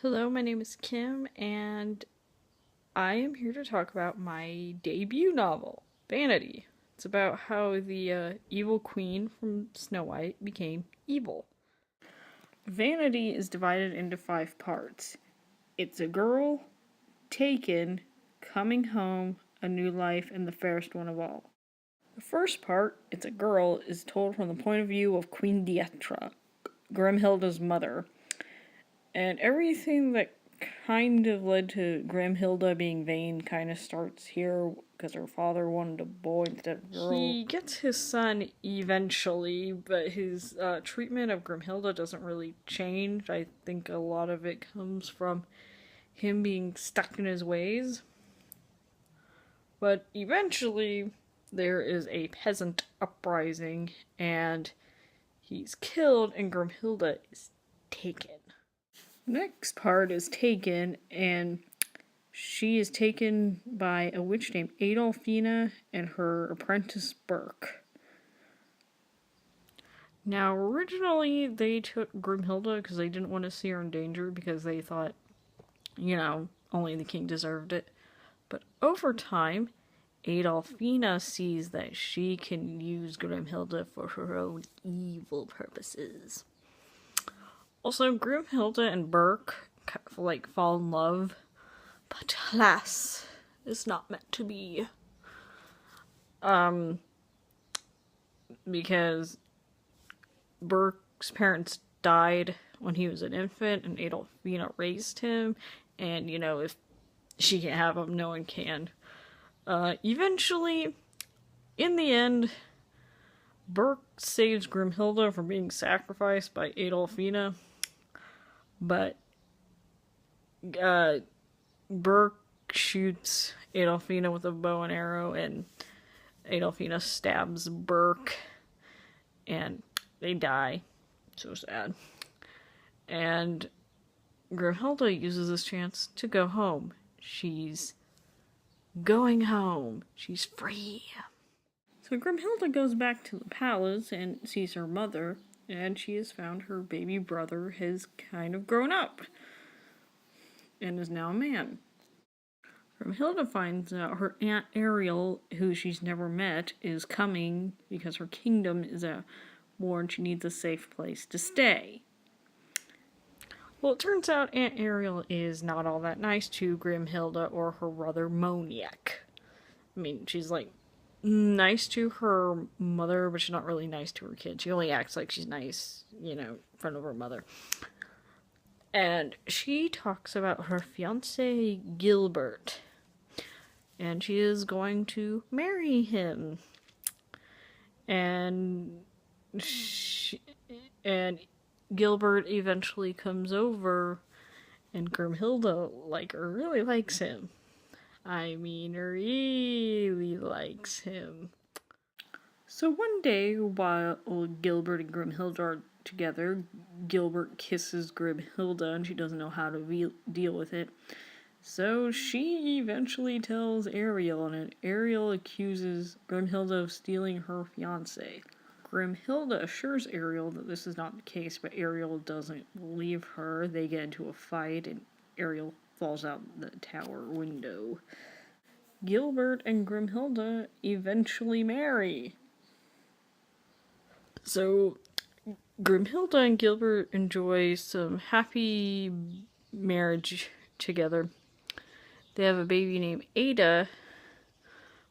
Hello, my name is Kim, and I am here to talk about my debut novel, Vanity. It's about how the evil queen from Snow White became evil. Vanity is divided into 5 parts. It's a girl, taken, coming home, a new life, and the fairest one of all. The first part, It's a Girl, is told from the point of view of Queen Dietra, Grimhilda's mother. And everything that kind of led to Grimhilda being vain kind of starts here because her father wanted a boy instead of a girl. He gets his son eventually, but his treatment of Grimhilda doesn't really change. I think a lot of it comes from him being stuck in his ways. But eventually, there is a peasant uprising, and he's killed, and Grimhilda is taken. Next part is Taken, and she is taken by a witch named Adolphina and her apprentice Burke. Now, originally, they took Grimhilda because they didn't want to see her in danger because they thought, only the king deserved it. But over time, Adolphina sees that she can use Grimhilda for her own evil purposes. Also, Grimhilda and Burke, fall in love, but alas, it's not meant to be. Because Burke's parents died when he was an infant, and Adolphina raised him, and, if she can't have him, no one can. Eventually, in the end, Burke saves Grimhilda from being sacrificed by Adolphina. But Burke shoots Adolphina with a bow and arrow, and Adolphina stabs Burke, and they die. So sad. And Grimhilda uses this chance to go home. She's going home. She's free. So Grimhilda goes back to the palace and sees her mother, and she has found her baby brother has kind of grown up and is now a man. Grimhilda finds out her Aunt Ariel, who she's never met, is coming because her kingdom is at war and she needs a safe place to stay. Well, it turns out Aunt Ariel is not all that nice to Grimhilda or her brother Moniac. I mean, she's nice to her mother, but she's not really nice to her kids. She only acts like she's nice, in front of her mother. And she talks about her fiancé, Gilbert. And she is going to marry him. And Gilbert eventually comes over, and Grimhilda, really likes him. Really likes him. So one day, while Gilbert and Grimhilda are together, Gilbert kisses Grimhilda, and she doesn't know how to deal with it. So she eventually tells Ariel, and Ariel accuses Grimhilda of stealing her fiancé. Grimhilda assures Ariel that this is not the case, but Ariel doesn't believe her. They get into a fight, and Ariel falls out the tower window. Gilbert and Grimhilda eventually marry. So, Grimhilda and Gilbert enjoy some happy marriage together. They have a baby named Ada,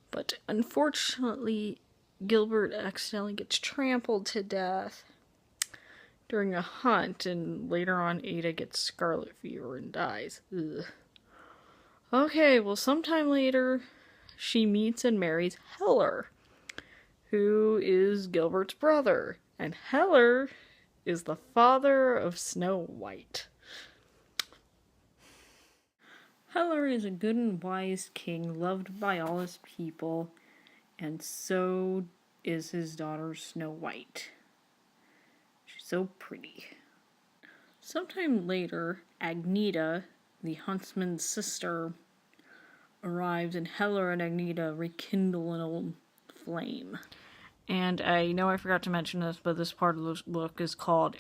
but unfortunately, Gilbert accidentally gets trampled to death during a hunt, and later on, Ada gets scarlet fever and dies. Ugh. Okay, well, sometime later, she meets and marries Heller, who is Gilbert's brother, and Heller is the father of Snow White. Heller is a good and wise king, loved by all his people, and so is his daughter Snow White. She's so pretty. Sometime later, Agneta, the huntsman's sister, arrives, and Heller and Agneta rekindle an old flame. And I know I forgot to mention this, but this part of the book is called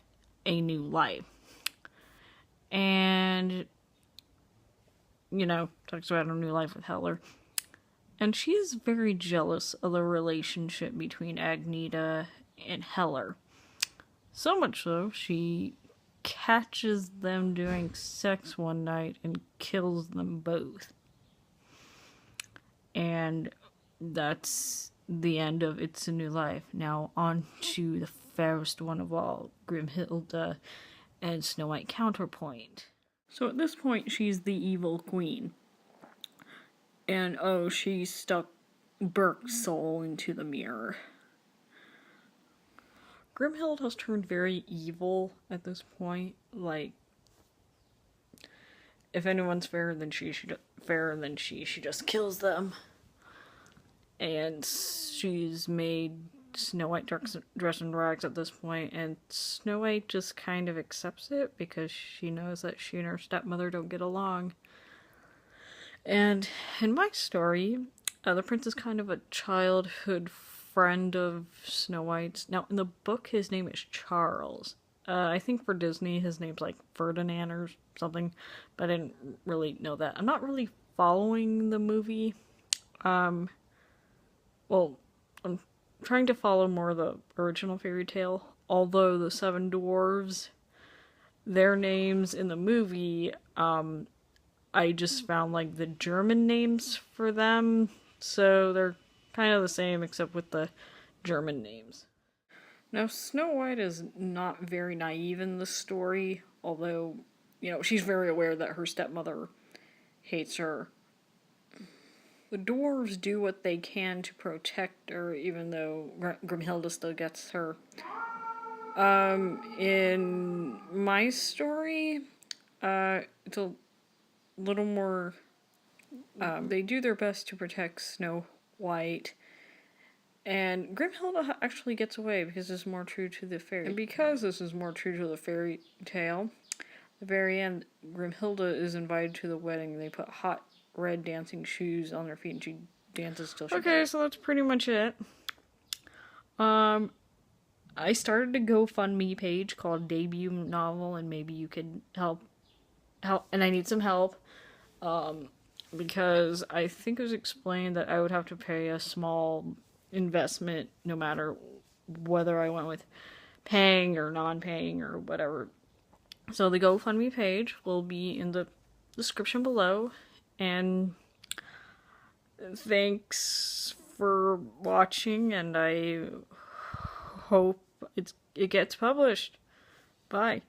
A New Life. And and, talks about her new life with Heller. And she is very jealous of the relationship between Agneta and Heller. So much so, she catches them doing sex one night and kills them both. And that's the end of It's a New Life. Now on to the fairest one of all, Grimhilda and Snow White counterpoint. So at this point, she's the evil queen. And she stuck Burke's soul into the mirror. Grimhild has turned very evil at this point. Like, if anyone's fairer than she just kills them. And she's made Snow White dress in rags at this point, and Snow White just kind of accepts it because she knows that she and her stepmother don't get along. And in my story, the prince is kind of a childhood friend of Snow White's. Now, in the book, his name is Charles. I think for Disney, his name's like Ferdinand or something, but I didn't really know that. I'm not really following the movie. I'm trying to follow more of the original fairy tale, although the seven dwarves, their names in the movie, I just found like the German names for them, so they're kind of the same except with the German names. Now, Snow White is not very naive in the story, although, she's very aware that her stepmother hates her. The dwarves do what they can to protect her, even though Grimhilda still gets her. In my story, it's a little more, they do their best to protect Snow White, and Grimhilda actually gets away because this is more true to the fairy. And because this is more true to the fairy tale, at the very end, Grimhilda is invited to the wedding. They put hot red dancing shoes on her feet and she dances till she dies. So that's pretty much it. I started a GoFundMe page called Debut Novel, and maybe you could help, and I need some help, because I think it was explained that I would have to pay a small investment no matter whether I went with paying or non-paying or whatever. So the GoFundMe page will be in the description below, and thanks for watching, and I hope it gets published. Bye.